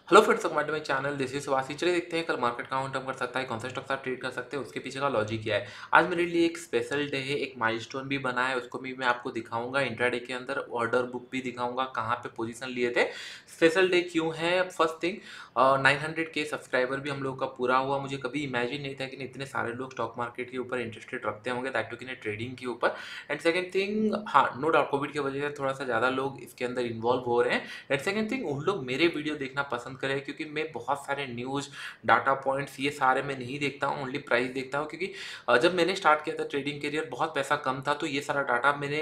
Hello friends, welcome to my channel. This is Subhash. चलिए देखते हैं कल मार्केट कहाँ टर्म कर सकता है, कौन सा स्टॉक आप ट्रेड कर सकते हैं, उसके पीछे का लॉजिक क्या है। आज मेरे लिए एक स्पेशल डे है, एक माइलस्टोन भी बना है, उसको भी मैं आपको दिखाऊंगा। इंट्राडे के अंदर ऑर्डर बुक भी दिखाऊंगा, कहाँ पे पोजीशन लिए थे। स्पेशल डे क्यों है? फर्स्ट थिंग, 900 के सब्सक्राइबर भी हम लोग का पूरा हुआ। मुझे कभी इमेजिन नहीं था कि इतने सारे लोग स्टॉक मार्केट के ऊपर इंटरेस्टेड रखते होंगे, दैट टू कि ट्रेडिंग के ऊपर। एंड सेकंड थिंग, हाँ, नो डाउट कोविड की वजह से थोड़ा सा ज़्यादा लोग इसके अंदर इन्वॉल्व हो रहे हैं। एंड सेकंड थिंग, उन लोग मेरे वीडियो देखना पसंद करें, क्योंकि मैं बहुत सारे न्यूज़, डाटा पॉइंट्स, ये सारे मैं नहीं देखता हूँ, ओनली प्राइस देखता हूँ। क्योंकि जब मैंने स्टार्ट किया था ट्रेडिंग करियर, बहुत पैसा कम था, तो ये सारा डाटा मैंने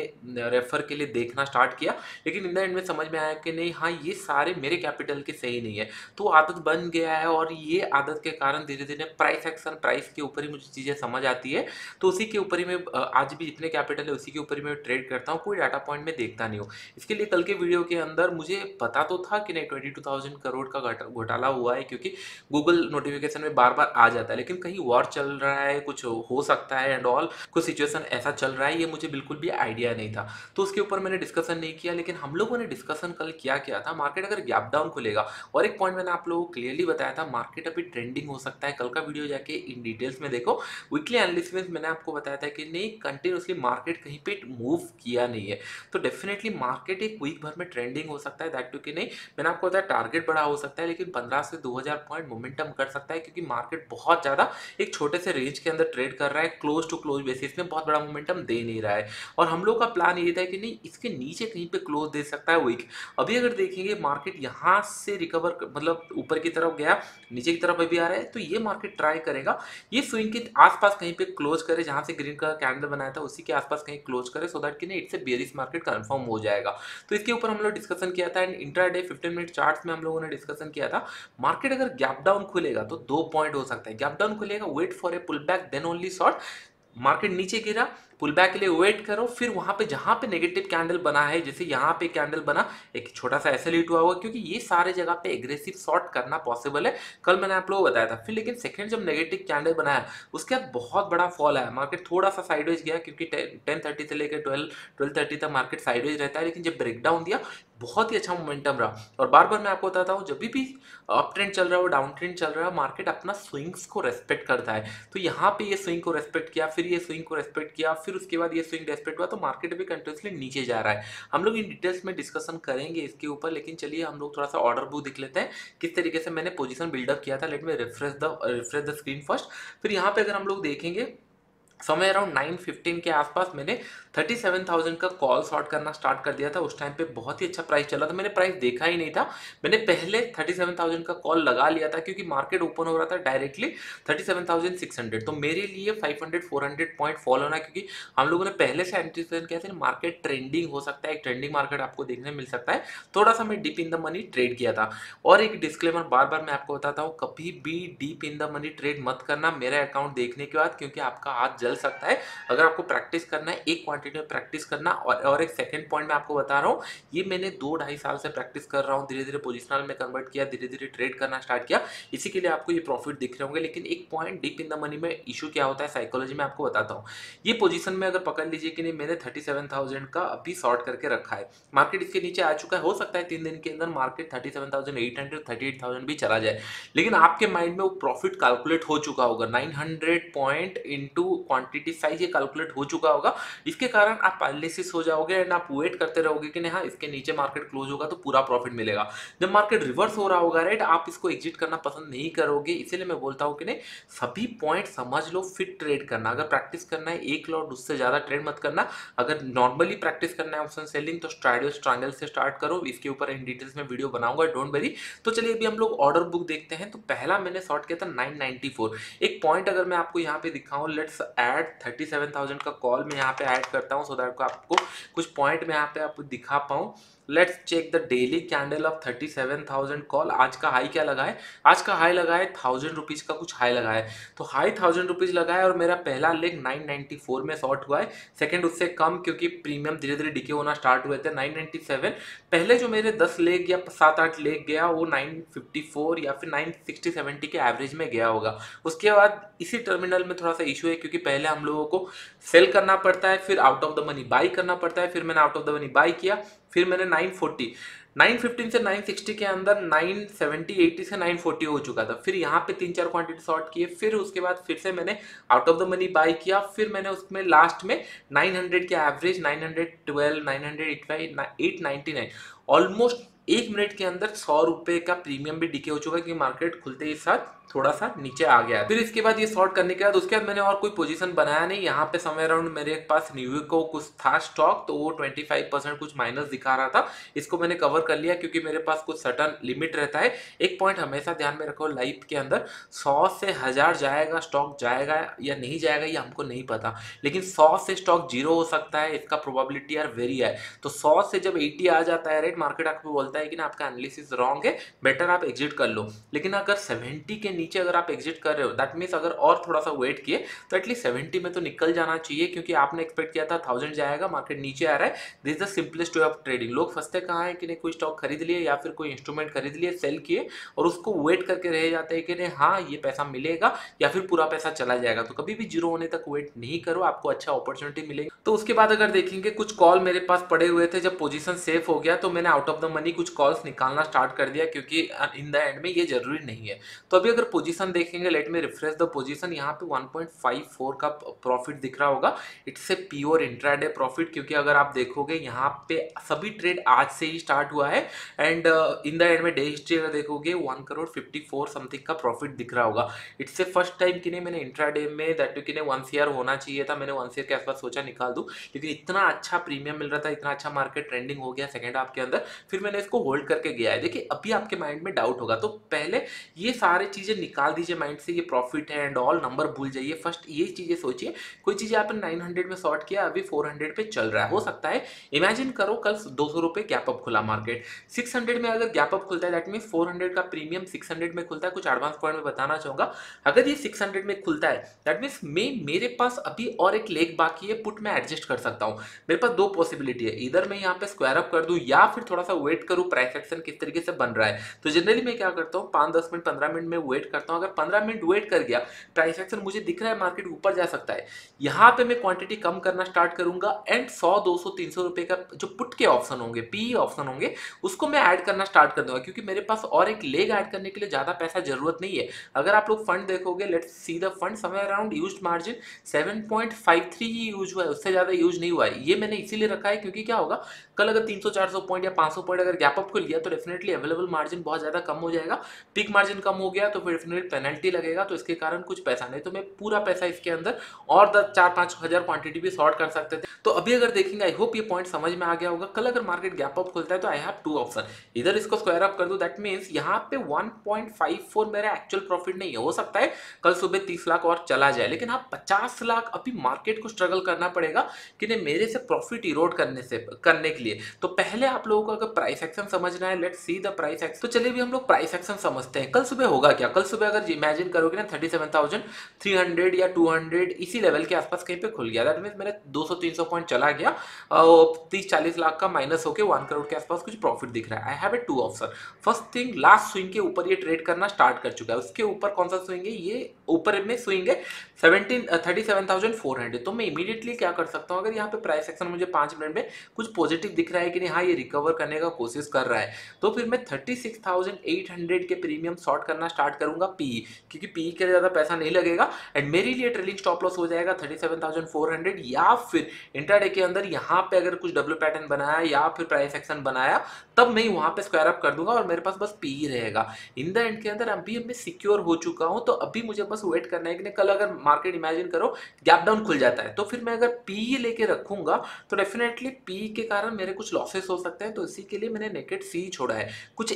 रेफर के लिए देखना स्टार्ट किया। लेकिन इन द एंड में समझ में आया कि नहीं, हाँ, ये सारे मेरे कैपिटल के सही नहीं है। तो आदत बन गया है, और ये आदत के कारण धीरे धीरे प्राइस एक्शन, प्राइस के ऊपर ही मुझे चीज़ें समझ आती है। तो उसी के ऊपर ही मैं आज भी जितने कैपिटल है उसी के ऊपर ही मैं ट्रेड करता हूँ, कोई डाटा पॉइंट में देखता नहीं हूँ। इसके लिए कल के वीडियो के अंदर मुझे पता तो था कि नहीं 22,000 करोड़ का घोटाला हुआ है, क्योंकि गूगल नोटिफिकेशन में बार बार आ जाता है। लेकिन कहीं वॉर चल रहा है, कुछ हो सकता है एंड ऑल, कुछ सिचुएशन ऐसा चल रहा है, ये मुझे बिल्कुल भी आइडिया नहीं था। तो उसके ऊपर मैंने डिस्कशन नहीं किया। लेकिन हम लोगों ने डिस्कशन कल क्या किया था, मार्केट अगर गैप डाउन खुलेगा, और एक पॉइंट मैंने आप लोगों को क्लियरली बताया था, मार्केट अभी ट्रेंडिंग हो सकता है। कल का वीडियो जाके इन डिटेल्स में देखो। वीकली एनालिसिस में मैंने आपको बताया था कि नहीं, कंटिन्यूसली मार्केट कहीं पे मूव किया नहीं है। तो डेफिनेटली मार्केट एक वीक भर में ट्रेंडिंग हो सकता है, दैट टू कि नहीं, मैंने आपको बताया टारगेट बड़ा हो सकता है, लेकिन 15 से 2000 पॉइंट मोमेंटम कर सकता है, क्योंकि मार्केट बहुत ज़्यादा एक छोटे से रेंज के अंदर ट्रेड कर रहा है, क्लोज टू क्लोज बेसिस में बहुत बड़ा मोमेंटम दे नहीं रहा है। और हम लोग का प्लान ये था कि नहीं, इसके नीचे कहीं पे क्लोज दे सकता है वीक। अभी अगर देखेंगे मार्केट यहाँ से रिकवर, मतलब ऊपर की तरफ गया, नीचे की तरफ अभी आ रहा है, तो ये मार्केट ट्राई करेगा ये स्विंग के आसपास कहीं पे क्लोज करे, जहां से ग्रीन कलर कैंडल बनाया था उसी के आसपास कहीं क्लोज करे, सो दैट कि नहीं it's a bearish market confirm हो जाएगा। तो इसके ऊपर हम लोग डिस्कशन किया था। एंड इंट्राडे 15 मिनट चार्ट्स में हम लोगों ने डिस्कशन किया था, मार्केट अगर गैप डाउन खुलेगा तो दो पॉइंट हो सकता है। गैप डाउन खुलेगा, wait for a pull back, then only short. Market नीचे गिरा, पुल बैक के लिए वेट करो, फिर वहां पे जहां पे नेगेटिव कैंडल बना है, जैसे यहां पे कैंडल बना, एक छोटा सा ऐसे लीट हुआ होगा, क्योंकि ये सारे जगह पे एग्रेसिव शॉर्ट करना पॉसिबल है। कल मैंने आप लोगों को बताया था। फिर लेकिन सेकंड जब नेगेटिव कैंडल बनाया, उसके बाद बहुत बड़ा फॉल आया, मार्केट थोड़ा सा साइडवेज गया, क्योंकि 10:30 से लेकर 12:30 तक मार्केट साइडवेज रहता है। लेकिन जब ब्रेकडाउन दिया, बहुत ही अच्छा मोमेंटम रहा। और बार बार मैं आपको बताता हूँ, जब भी अप ट्रेंड चल रहा है, डाउन ट्रेंड चल रहा है, मार्केट अपना स्विंग्स को रेस्पेक्ट करता है। तो यहाँ पे ये स्विंग को रेस्पेक्ट किया, फिर ये स्विंग को रेस्पेक्ट किया, फिर उसके बाद ये स्विंग रेस्पेक्ट हुआ, तो मार्केट भी कंटिन्यूसली नीचे जा रहा है। हम लोग इन डिटेल्स में डिस्कशन करेंगे इसके ऊपर, लेकिन चलिए हम लोग थोड़ा सा ऑर्डर बुक देख लेते हैं, किस तरीके से मैंने पोजीशन बिल्डअप किया था। लेट में रिफ्रेश द स्क्रीन फर्स्ट। फिर यहाँ पे अगर हम लोग देखेंगे, समय अराउंड 9:15 के आसपास मैंने 37,000 का कॉल शॉर्ट करना स्टार्ट कर दिया था। उस टाइम पे बहुत ही अच्छा प्राइस चला था, मैंने प्राइस देखा ही नहीं था। मैंने पहले 37,000 का कॉल लगा लिया था, क्योंकि मार्केट ओपन हो रहा था डायरेक्टली 37,600। तो मेरे लिए 500-400 पॉइंट फॉल होना, क्योंकि हम लोगों ने पहले से एंटिसिपेट किया था मार्केट ट्रेंडिंग हो सकता है, एक ट्रेंडिंग मार्केट आपको देखने मिल सकता है। थोड़ा सा मैं deep in the money trade किया था। और एक डिस्क्लेमर बार बार मैं आपको बताता हूँ, कभी भी deep in the money trade मत करना मेरा अकाउंट देखने के बाद, क्योंकि आपका हाथ जल सकता है। अगर आपको प्रैक्टिस करना है, एक क्वांटिटी में प्रैक्टिस करना। और एक सेकंड पॉइंट मैं आपको बता रहा हूँ, ये मैंने 2-2.5 साल से प्रैक्टिस कर रहा हूँ, धीरे धीरे पोजिशनल में कन्वर्ट किया, धीरे धीरे ट्रेड करना स्टार्ट किया, इसी के लिए आपको ये प्रॉफिट दिख रहे होंगे। लेकिन एक point, deep in the money में इशू क्या होता है साइकोलॉजी में, आपको बताता हूँ। ये पोजीशन में अगर पकड़ लीजिए कि नहीं, मैंने 37,000 का अभी शॉर्ट करके रखा है, मार्केट इसके नीचे आ चुका है, हो सकता है 3 दिन के अंदर मार्केट 37,800, 38,000 भी चला जाए। लेकिन आपके माइंड में वो प्रॉफिट कैलकुलेट हो चुका होगा, 900 पॉइंट इंटू क्वांटिटी साइज, ये कैलकुलेट हो चुका होगा। इसके कारण आप पैरालिसिस हो जाओगे, एंड आप वेट करते रहोगे कि नहीं, हाँ, इसके नीचे मार्केट क्लोज होगा तो पूरा प्रॉफिट मिलेगा। जब मार्केट रिवर्स हो रहा होगा, राइट, आप इसको एग्जिट करना पसंद नहीं करोगे। इसीलिए मैं बोलता हूँ कि नहीं, सभी पॉइंट समझ लो, फिर ट्रेड करना। अगर प्रैक्टिस करना है एक लॉट, उससे ज्यादा ट्रेड मत करना। अगर नॉर्मली प्रैक्टिस करना है ऑप्शन सेलिंग, तो स्ट्राइडल ट्रायंगल से स्टार्ट करो। इसके ऊपर इन डिटेल्स में वीडियो बनाऊंगा, डोंट वरी। तो चलिए अभी हम लोग ऑर्डर बुक देखते हैं। तो पहला मैंने शॉर्ट किया था 994। एक पॉइंट अगर मैं आपको यहाँ पे दिखाऊं, लेट्स ऐड 37,000 का कॉल मैं यहाँ पे ऐड करता हूँ, सो दैट को आपको कुछ पॉइंट में यहाँ पे आपको दिखा पाऊँ। Let's check the daily candle of 37,000 call. आज का हाई क्या लगा है? आज का हाई लगा है 1000 रुपीज का, कुछ हाई लगा है। तो हाई 1000 रुपीज लगा है, और मेरा पहला लेग 994 में शॉर्ट हुआ है। सेकंड उससे कम, क्योंकि प्रीमियम धीरे धीरे डिके होना स्टार्ट हुए थे, 997। पहले जो मेरे 10 लेग या 7-8 लेग गया, वो 954 या फिर 960-70 के एवरेज में गया होगा। उसके बाद इसी टर्मिनल में थोड़ा सा इशू है, क्योंकि पहले हम लोगों को सेल करना पड़ता है, फिर out of the money by करना पड़ता है। फिर मैंने out of the money by किया, फिर मैंने 915 से 960 के अंदर 970 80 से 940 हो चुका था। फिर यहाँ पे 3-4 क्वांटिटी शॉर्ट किए, फिर उसके बाद फिर से मैंने out of the money by किया, फिर मैंने उसमें लास्ट में 900 के एवरेज 912 985 899 ऑलमोस्ट 1 मिनट के अंदर 100 रुपए का प्रीमियम भी डीके हो चुका है, क्योंकि मार्केट खुलते ही साथ थोड़ा सा नीचे आ गया। फिर इसके बाद ये शॉर्ट करने के बाद उसके बाद मैंने और कोई पोजीशन बनाया नहीं। यहाँ पे समय अराउंड मेरे पास न्यू को कुछ था स्टॉक, तो वो 25% कुछ माइनस दिखा रहा था, इसको मैंने कवर कर लिया क्योंकि मेरे पास कुछ सर्टन लिमिट रहता है। एक पॉइंट हमेशा ध्यान में रखो, लाइफ के अंदर 100 से 1000 जाएगा स्टॉक, जाएगा या नहीं जाएगा ये हमको नहीं पता, लेकिन 100 से स्टॉक जीरो हो सकता है, इसका प्रोबेबिलिटी यार वेरी है। तो 100 से जब 80 आ जाता है, राइट, मार्केट आपको बोलता है कि ना आपका एनालिसिस रॉन्ग है, बेटर आप एग्जिट कर लो। लेकिन अगर 70 के नीचे अगर आप एग्जिट कर रहे हो, दैट मीन्स अगर और थोड़ा सा वेट किए तो एटलीस्ट 70 में तो निकल जाना चाहिए, क्योंकि आपने एक्सपेक्ट किया था 1000 जाएगा, मार्केट नीचे आ रहा है। This is the simplest way of trading. लोग फंसते कहाँ है कि नहीं, कोई स्टॉक खरीद लिए या फिर कोई इंस्ट्रूमेंट खरीद लिए, सेल किए और उसको वेट करके रह जाते हैं कि नहीं हाँ ये पैसा मिलेगा या फिर पूरा पैसा चला जाएगा। तो कभी भी जीरो होने तक वेट नहीं करो, आपको अच्छा अपॉर्चुनिटी मिलेगी। तो उसके बाद अगर देखेंगे कुछ कॉल मेरे पास पड़े हुए थे, जब पोजीशन सेफ हो गया तो मैंने आउट ऑफ द मनी कुछ कॉल्स निकालना स्टार्ट कर दिया, क्योंकि इन द एंड में ये जरूरी नहीं है। तो अभी अगर पोजीशन देखेंगे, let me refresh the position, यहाँ पे 1.54 का प्रॉफिट दिख रहा होगा। It's a pure intraday profit, क्योंकि अगर आप देखोगे यहाँ पे सभी ट्रेड आज से ही स्टार्ट हुआ है एंड इन द एंड में डे हिस्ट्री अगर देखोगे 1 करोड़ 54 समथिंग का प्रॉफिट दिख रहा होगा। इट्स ए फर्स्ट टाइम कि नहीं मैंने इंट्राडे में दैट टू कि नहीं 1 CR होना चाहिए था, मैंने 1 CR के आसपास सोचा निकाल दूं, लेकिन इतना अच्छा प्रीमियम मिल रहा था, इतना अच्छा मार्केट ट्रेंडिंग हो गया सेकंड हाफ के अंदर, फिर मैंने इसको होल्ड करके गया है। देखिए अभी आपके माइंड में डाउट होगा, तो पहले ये सारे चीजें निकाल दीजिए माइंड से, ये प्रॉफिट है एंड ऑल नंबर भूल जाइए। फर्स्ट ये चीजें सोचिए, कोई चीज आपने 900 में शॉर्ट किया, अभी 400 पे चल रहा है, हो सकता है इमेजिन करो कल 200 रुपए गैप अप खुला मार्केट, 600 में अगर गैप अप खुलता है दैट मीन 400 का प्रीमियम 600 में खुलता है। कुछ एडवांस पॉइंट में बताना चाहूंगा, अगर ये 600 में खुलता है दैट मीन्स मेरे पास अभी और एक लेग बाकी है, पुट में एडजस्ट कर सकता हूँ। मेरे पास दो पॉसिबिलिटी है, इधर मैं यहाँ पे स्क्वायर अप कर दूं या फिर थोड़ा सा वेट करूं प्राइस एक्शन किस तरीके से बन रहा है। तो जनरली मैं क्या करता हूँ 5-10 मिनट 15 मिनट में वेट करता हूँ। अगर 15 मिनट वेट कर गया, प्राइस एक्शन मुझे दिख रहा है मार्केट ऊपर जा सकता है, यहाँ पे मैं क्वांटिटी कम करना स्टार्ट करूंगा एंड 100 200 300 रुपए का जो पुट के ऑप्शन होंगे, पी ऑप्शन होंगे, उसको मैं ऐड करना स्टार्ट कर दूंगा, क्योंकि मेरे पास और एक लेग ऐड करने के लिए ज्यादा पैसा जरूरत नहीं है। अगर आप लोग फंड देखोगे, let's see the fund, somewhere around used margin 7.53 he use हुआ है, उससे ज्यादा यूज नहीं हुआ है। ये मैंने इसीलिए रखा है क्योंकि क्या होगा, कल अगर 300-400 पॉइंट या 500 पॉइंट अगर गैप अप खुल गया तो डेफिनेटली अवेलेबल मार्जिन बहुत ज्यादा कम हो जाएगा, पीक मार्जिन कम हो गया तो फिर डेफिनेटली पेनल्टी लगेगा, तो इसके कारण कुछ पैसा नहीं, तो मैं पूरा पैसा इसके अंदर और 4-5 हजार क्वांटिटी भी शॉर्ट कर सकते थे। तो अभी अगर देखेंगे, आई होप ये पॉइंट समझ में आ गया होगा। कल अगर मार्केट गैप अप खुलता है तो आई हैव टू ऑप्शन, इधर इसको स्क्वायर अप कर दो, दैट मींस यहाँ पे 1.54 मेरा एक्चुअल प्रॉफिट नहीं है, हो सकता है कल सुबह 30 लाख और चला जाए, लेकिन हाँ 50 लाख अभी मार्केट को स्ट्रगल करना पड़ेगा कि नहीं मेरे से प्रॉफिट इरोड करने के लिए। तो पहले आप लोगों को अगर प्राइस एक्शन समझना है, let's see the price action. तो चलिए भी हम लोग प्राइस एक्शन समझते हैं। कल सुबह होगा क्या, कल सुबह अगर इमेजिन करोगे ना 37,300 या 200 इसी लेवल के आसपास कहीं पे खुल गया, दैट मींस मेरे 200-300 पॉइंट चला गया, 30-40 लाख का माइनस होकर 1 करोड़ के आसपास कुछ प्रॉफिट दिख रहा है। I have a two option. First thing, last swing के ऊपर ये ट्रेड करना स्टार्ट कर चुका है, उसके ऊपर कौन सा स्विंग है, ये ऊपर में स्विंग है 37,400। तो मैं इमीडिएटली क्या कर सकता हूँ, अगर यहाँ पे प्राइस एक्शन मुझे 5 मिनट में कुछ पॉजिटिव दिख रहा है कि नहीं हाँ ये रिकवर करने का कोशिश कर रहा है, तो फिर मैं 36,800 के प्रीमियम शॉर्ट करना स्टार्ट करूंगा पीई, क्योंकि पीई के लिए ज्यादा पैसा नहीं लगेगा एंड मेरे लिए ट्रेलिंग स्टॉप लॉस हो जाएगा 37,400। या फिर इंट्राडे के अंदर यहाँ पे अगर कुछ डब्ल्यू पैटर्न बनाया या फिर प्राइस एक्शन बनाया, तब मैं वहां पे स्क्वायर अप कर दूंगा और मेरे पास बस पीई रहेगा। इन द एंड के अंदर अभी मैं सिक्योर हो चुका हूं, तो अभी मुझे बस वेट करना है कि नहीं कल अगर मार्केट इमेजिन करो गैप डाउन खुल जाता है, तो फिर मैं अगर पीई लेके रखूंगा तो डेफिनेटली पीई के कारण मेरे कुछ लॉसेस हो सकते हैं, तो इसी के लिए मैंने नेकेड सी छोड़ा है। कुछ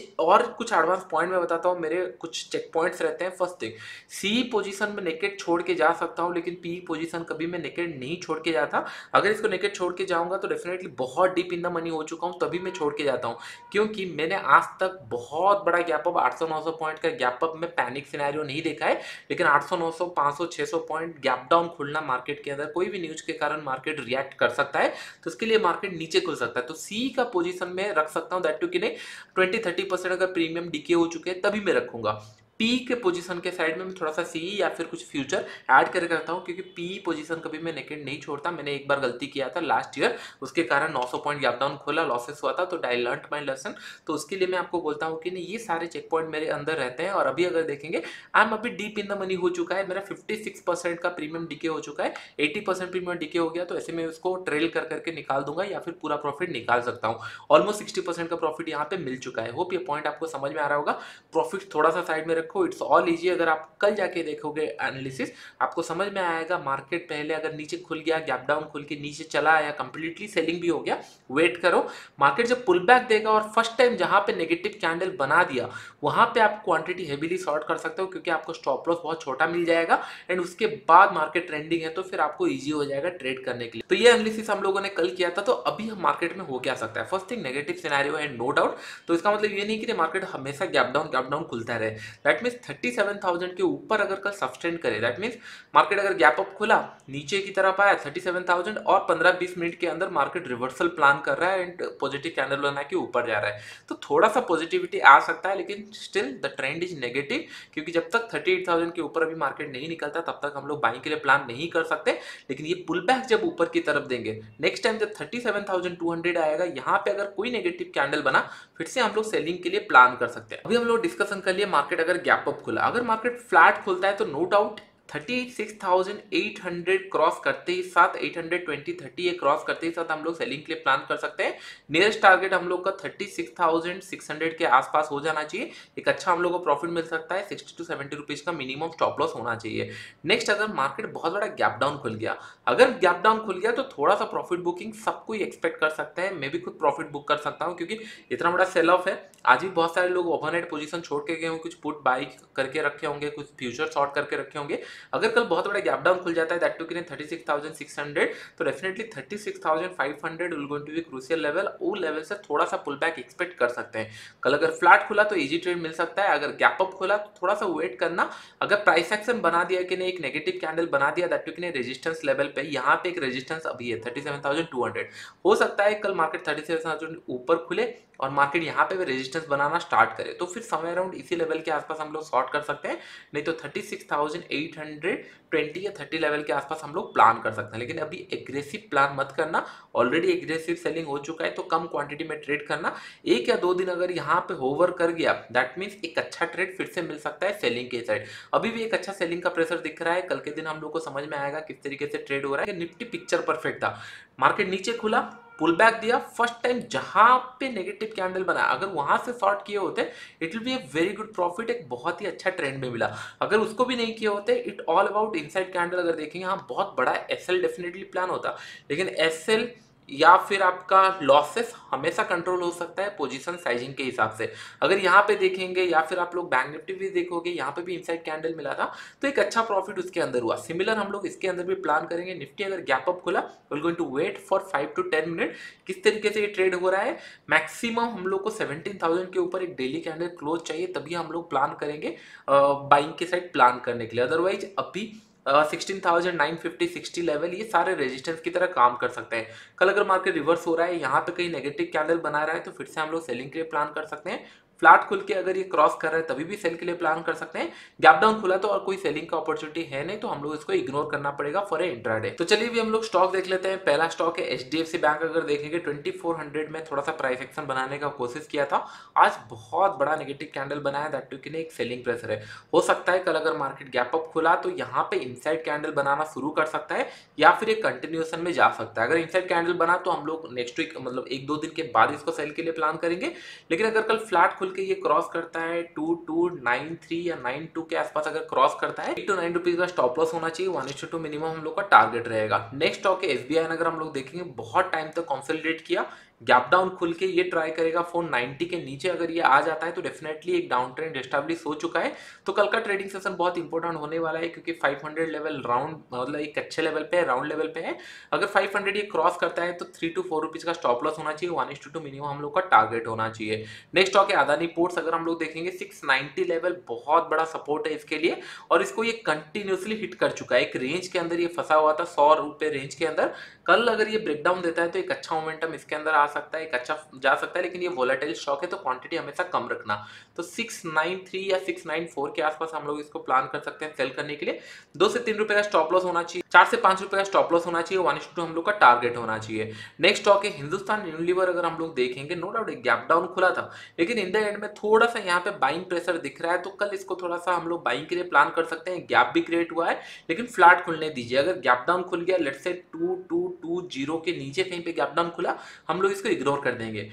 एडवांस पॉइंट में बताता हूँ, मेरे कुछ चेक पॉइंट्स रहते हैं। फर्स्ट थिंग, सी पोजीशन में नेकेड छोड़ के जा सकता हूँ, लेकिन पी पोजीशन कभी मैं नेकेड नहीं छोड़ के जाता। अगर इसको नेकेड छोड़ के जाऊंगा तो डेफिनेटली बहुत डीप इन द मनी हो चुका हूँ, तभी मैं छोड़ के जाता हूँ, क्योंकि मैंने आज तक बहुत बड़ा गैप अप 800-900 पॉइंट का गैप अप में पैनिक सिनेरियो नहीं देखा है, लेकिन 800-900 500-600 पॉइंट गैप डाउन खुलना मार्केट के अंदर, कोई भी न्यूज के कारण मार्केट रिएक्ट कर सकता है, तो इसके लिए मार्केट नीचे खुल सकता है। तो सी का पोजीशन में रख सकता हूँ, दैट टू कि नहीं 20-30% अगर प्रीमियम डीके हो चुके हैं तभी मैं रखूंगा। पी के पोजीशन के साइड में मैं थोड़ा सा सी या फिर कुछ फ्यूचर ऐड करके रखता हूँ, क्योंकि पी पोजीशन कभी मैं नेकेड नहीं छोड़ता। मैंने एक बार गलती किया था लास्ट ईयर, उसके कारण 900 पॉइंट गैप डाउन खोला, लॉसेस हुआ था, तो आई लर्न माई लेसन। तो उसके लिए मैं आपको बोलता हूँ कि नहीं, ये सारे चेक पॉइंट मेरे अंदर रहते हैं। और अभी अगर देखेंगे आई एम अभी डीप इन द मनी हो चुका है, मेरा 56% का प्रीमियम डीके हो चुका है, 80% प्रीमियम डीके हो गया। तो ऐसे में उसको ट्रेल कर करके निकाल दूंगा या फिर पूरा प्रॉफिट निकाल सकता हूँ। ऑलमोस्ट 60% का प्रॉफिट यहाँ पे मिल चुका है। होप ये पॉइंट आपको समझ में आ रहा होगा। प्रॉफिट थोड़ा सा साइड में रखो, इट्स ऑल इजी। अगर आप कल जाके देखोगे एनालिसिस, आपको समझ में आएगा मार्केट पहले अगर नीचे खुल गया, गैप डाउन खुल के नीचे चला आया, कंप्लीटली सेलिंग भी हो गया, वेट करो, मार्केट जब पुल बैक देगा और फर्स्ट टाइम जहां पे नेगेटिव कैंडल बना दिया, वहां पे आप क्वांटिटी हेवीली शॉर्ट कर सकते हो, क्योंकि आपको स्टॉप लॉस बहुत छोटा मिल जाएगा। एंड उसके बाद मार्केट ट्रेंडिंग है तो फिर आपको ईजी हो जाएगा ट्रेड करने के लिए। तो ये एनालिसिस हम लोगों ने कल किया था। तो अभी हम मार्केट में हो क्या सकता है, फर्स्ट थिंग नेगेटिव सिनेरियो है, नो डाउट। तो इसका मतलब ये नहीं कि मार्केट हमेशा गैप डाउन खुलता रहे। दैट मीन्स 37,000 के ऊपर अगर कल सस्टेन करे, दैट मीन्स मार्केट अगर गैप अप खुला, नीचे की तरफ आया 37,000 और 15-20 मिनट के अंदर मार्केट रिवर्सल प्लान कर रहा है एंड पॉजिटिव कैंडल बना के ऊपर जा रहा है, तो थोड़ा सा पॉजिटिविटी आ सकता है। लेकिन still the trend is negative, क्योंकि जब तक 38,000 के ऊपर अभी मार्केट नहीं निकलता तब तक हम लोग बाइंग के लिए प्लान नहीं कर सकते। लेकिन ये पुल बैक जब ऊपर की तरफ देंगे, नेक्स्ट टाइम जब 37,200 आएगा, यहाँ पे अगर कोई नेगेटिव कैंडल बना, फिर से हम लोग सेलिंग के लिए प्लान कर सकते हैं। अभी हम लोग डिस्कशन कर लिए मार्केट अगर गैप अप खुला, अगर मार्केट फ्लैट खुलता है तो नो डाउट 36,800 क्रॉस करते ही साथ 820-30 ये क्रॉस करते ही साथ हम लोग सेलिंग के लिए प्लान कर सकते हैं। नियरेस्ट टारगेट हम लोग का 36,600 के आसपास हो जाना चाहिए। एक अच्छा हम लोग को प्रॉफिट मिल सकता है, 60 to 70 रुपीज का मिनिमम स्टॉप लॉस होना चाहिए। नेक्स्ट, अगर मार्केट बहुत बड़ा गैप डाउन खुल गया, अगर गैप डाउन खुल गया तो थोड़ा सा प्रॉफिट बुकिंग सब कोई एक्सपेक्ट कर सकता है। मैं भी खुद प्रॉफिट बुक कर सकता हूँ, क्योंकि इतना बड़ा सेल ऑफ है। आज भी बहुत सारे लोग ओवरनाइट पोजीशन छोड़ के गए होंगे, कुछ पुट बाई करके रखे होंगे, कुछ फ्यूचर शॉर्ट करके रखे होंगे। अगर कल बहुत बड़ा गैप डाउन खुल जाता है, दैट टू किन 36,600, तो definitely 36,500 will going to be crucial level. वो लेवल से थोड़ा सा पुल बैक एक्सपेक्ट कर सकते हैं। कल अगर फ्लैट खुला तो इजी ट्रेड मिल सकता है, अगर गैप अप खुला तो थोड़ा सा वेट करना। अगर प्राइस एक्शन बना दिया कि नहीं, एक नेगेटिव कैंडल बना दिया, दैट टू किन रेजिस्टेंस लेवल पे, यहाँ पे एक रेजिस्टेंस अभी है 37,200, हो सकता है कल मार्केट 37,000 ऊपर खुले और मार्केट यहाँ पे भी रेजिस्टेंस बनाना स्टार्ट करे, तो फिर समय अराउंड इसी लेवल के आसपास हम लोग शॉर्ट कर सकते हैं। नहीं तो 36,820 या 30 लेवल के आसपास हम लोग प्लान कर सकते हैं। लेकिन अभी एग्रेसिव प्लान मत करना, ऑलरेडी एग्रेसिव सेलिंग हो चुका है, तो कम क्वांटिटी में ट्रेड करना। 1 या 2 दिन अगर यहाँ पे होवर कर गया, दैट मीन्स एक अच्छा ट्रेड फिर से मिल सकता है सेलिंग के साइड। अभी भी एक अच्छा सेलिंग का प्रेशर दिख रहा है। कल के दिन हम लोग को समझ में आएगा किस तरीके से ट्रेड हो रहा है। निफ्टी पिक्चर परफेक्ट था, मार्केट नीचे खुला, पुल बैक दिया, फर्स्ट टाइम जहां पे नेगेटिव कैंडल बना, अगर वहां से शॉर्ट किए होते, it will be a very good profit, एक बहुत ही अच्छा ट्रेंड में मिला। अगर उसको भी नहीं किए होते, it all about inside candle. अगर देखेंगे हाँ, बहुत बड़ा एसएल डेफिनेटली प्लान होता, लेकिन एसएल या फिर आपका लॉसेस हमेशा कंट्रोल हो सकता है पोजीशन साइजिंग के हिसाब से। अगर यहाँ पे देखेंगे या फिर आप लोग बैंक निफ्टी भी देखोगे, यहाँ पे भी इनसाइड कैंडल मिला था, तो एक अच्छा प्रॉफिट उसके अंदर हुआ। सिमिलर हम लोग इसके अंदर भी प्लान करेंगे। निफ्टी अगर गैप अप खुला, we will going to wait for 5 to 10 minute किस तरीके से ये ट्रेड हो रहा है। मैक्सिमम हम लोग को 17,000 के ऊपर एक डेली कैंडल क्लोज चाहिए, तभी हम लोग प्लान करेंगे बाइंग के साइड प्लान करने के लिए। अदरवाइज अभी 16,950 60 लेवल ये सारे रेजिस्टेंस की तरह काम कर सकते हैं। कल अगर मार्केट रिवर्स हो रहा है, यहाँ पे कहीं नेगेटिव कैंडल बना रहा है, तो फिर से हम लोग सेलिंग के लिए प्लान कर सकते हैं। फ्लैट खुल के अगर ये क्रॉस कर रहा है, तभी भी सेल के लिए प्लान कर सकते हैं। गैप डाउन खुला तो और कोई सेलिंग का अपॉर्चुनिटी है नहीं, तो हम लोग इसको इग्नोर करना पड़ेगा फॉर ए इंट्राडे। तो चलिए भी हम लोग स्टॉक देख लेते हैं। पहला स्टॉक है एचडीएफसी बैंक। अगर देखेंगे 2400 में थोड़ा सा प्राइस एक्शन बनाने का कोशिश किया था, आज बहुत बड़ा नेगेटिव कैंडल बनाया, दैट टू किन एक सेलिंग प्रेशर है। हो सकता है कल अगर मार्केट गैप अप खुला तो यहाँ पे इनसाइड कैंडल बनाना शुरू कर सकता है, या फिर एक कंटिन्यूएशन में जा सकता है। अगर इनसाइड कैंडल बना तो हम लोग नेक्स्ट वीक मतलब 1-2 दिन के बाद इसको सेल के लिए प्लान करेंगे। लेकिन अगर कल फ्लैट खुल के ये क्रॉस करता है 2293 या 92 के आसपास, अगर क्रॉस करता है 8 to 9 रुपीज का स्टॉप लॉस होना चाहिए। 1:2 मिनिमम हम लोग का टारगेट रहेगा। नेक्स्ट स्टॉक है एसबीआई। अगर हम लोग देखेंगे बहुत टाइम तक कंसोलिडेट किया, गैप डाउन खुल के ये ट्राई करेगा 490 के नीचे। अगर ये आ जाता है तो डेफिनेटली एक डाउन ट्रेंड एस्टैब्लिश हो चुका है। तो कल का ट्रेडिंग सेशन बहुत इंपॉर्टेंट होने वाला है, क्योंकि 500 लेवल राउंड मतलब एक अच्छे लेवल पे है, राउंड लेवल पे है। अगर 500 ये क्रॉस करता है तो 3 to 4 रुपीज का स्टॉप लॉस होना चाहिए। 1:2 मिनिमम हम लोग का टारगेट होना चाहिए। नेक्स्ट स्टॉक है अदानी पोर्ट्स। अगर हम लोग देखेंगे 690 लेवल बहुत बड़ा सपोर्ट है इसके लिए, और इसको ये कंटिन्यूसली हिट कर चुका है। एक रेंज के अंदर ये फंसा हुआ था 100 रुपए रेंज के अंदर। कल अगर ये ब्रेकडाउन देता है तो एक अच्छा मोमेंटम इसके अंदर आ आ सकता है, एक अच्छा जा सकता है, लेकिन ये वोलेटाइल स्टॉक है तो क्वांटिटी हमेशा कम रखना। तो 693 या 694 के आसपास हम लोग इसको प्लान कर सकते हैं सेल करने के लिए। 2 से 3 रुपए का स्टॉप लॉस होना चाहिए, 4 से 5 रुपए का स्टॉप लॉस होना चाहिए, 1:2 हम लोग का टारगेट होना चाहिए। नेक्स्ट स्टॉक है हिंदुस्तान यूनिलीवर। अगर हम लोग देखेंगे, नो डाउट एक गैप डाउन खुला था, लेकिन इन द एंड में थोड़ा सा यहाँ पे बाइंग प्रेशर दिख रहा है, तो कल इसको थोड़ा सा हम लोग बाइंग के लिए प्लान कर सकते हैं। गैप भी क्रिएट हुआ है, लेकिन फ्लैट खुलने दीजिए। अगर गैप डाउन खुल गया, लेट्स से 2220 के नीचे कहीं पे गैप डाउन खुला, हम लोग इसको इग्नोर कर देंगे।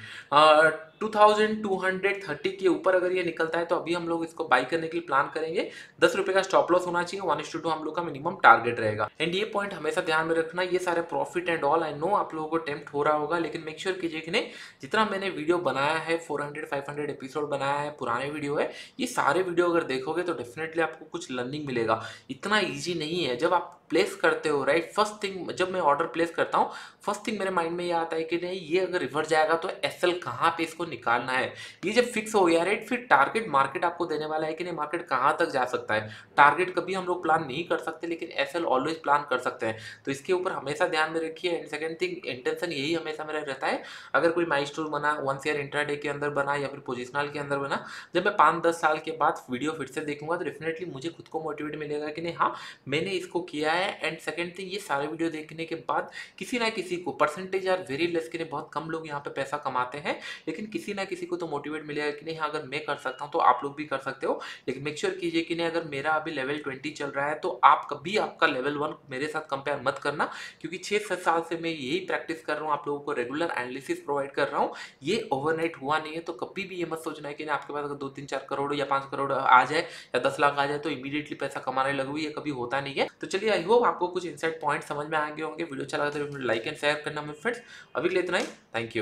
2230 के ऊपर अगर ये निकलता है तो अभी हम लोग इसको बाई करने के लिए प्लान करेंगे। 10 रुपए का स्टॉप लॉस होना चाहिए, 1:2 हम लोग का मिनिमम टारगेट रहेगा। एंड ये पॉइंट हमेशा ध्यान में रखना, ये सारे profit and all I know आप लोगों को टेम्प्ट हो रहा होगा, लेकिन मेक श्योर कीजिए कि नहीं, जितना मैंने वीडियो बनाया है, 400-500 एपिसोड बनाया है, पुराने वीडियो है, ये सारे वीडियो अगर देखोगे तो डेफिनेटली आपको कुछ लर्निंग मिलेगा। इतना ईजी नहीं है। जब आप प्लेस करते हो, राइट, फर्स्ट थिंग जब मैं ऑर्डर प्लेस करता हूँ, फर्स्ट थिंग मेरे माइंड में ये आता है कि नहीं, ये अगर रिवर्स जाएगा तो एसएल कहाँ पे इसको निकालना है। ये जब फिक्स हो गया, राइट, फिर टारगेट मार्केट आपको देने वाला है कि नहीं, मार्केट कहाँ तक जा सकता है। टारगेट कभी हम लोग प्लान नहीं कर सकते, लेकिन एसएल ऑलवेज प्लान कर सकते हैं। तो इसके ऊपर हमेशा ध्यान में रखिए। एंड सेकंड थिंग, इंटेंशन यही हमेशा मेरा रहता है, अगर कोई माइलस्टोन बना, 1 ईयर इंट्राडे के अंदर बना या फिर पोजिशनल के अंदर बना, जब मैं 5-10 साल के बाद वीडियो फिर से देखूंगा तो डेफिनेटली मुझे खुद को मोटिवेट मिलेगा कि नहीं, हाँ मैंने इसको किया है। एंड सेकंड थिंग, ये सारे वीडियो देखने के बाद किसी ना किसी को, परसेंटेज आर वेरी लेस के लिए बहुत कम लोग यहाँ पे पैसा कमाते हैं, लेकिन किसी ना किसी को तो मोटिवेट मिलेगा कि नहीं, हाँ अगर मैं कर सकता हूँ तो आप लोग भी कर सकते हो। लेकिन मेक श्योर कीजिए कि नहीं, अगर मेरा अभी लेवल 20 चल रहा है तो आप कभी आपका लेवल 1 मेरे साथ कंपेयर मत करना, क्योंकि 6-7 साल से मैं यही प्रैक्टिस कर रहा हूँ, आप लोगों को रेगुलर एनालिसिस प्रोवाइड कर रहा हूँ। ये ओवरनाइट हुआ नहीं है, तो कभी भी ये मत सोचना है कि नहीं, आपके पास अगर 2-3-4 करोड़ या 5 करोड़ आ जाए या 10 लाख आ जाए तो इमीडिएटली पैसा कमाने लगो, ये कभी होता नहीं है। तो चलिए, आई होप आपको कुछ इनसाइट पॉइंट समझ में आ गए होंगे। वीडियो अच्छा लगा तो लाइक एंड शेयर करना मेरे फ्रेंड्स। अभी के लिए इतना ही, थैंक यू।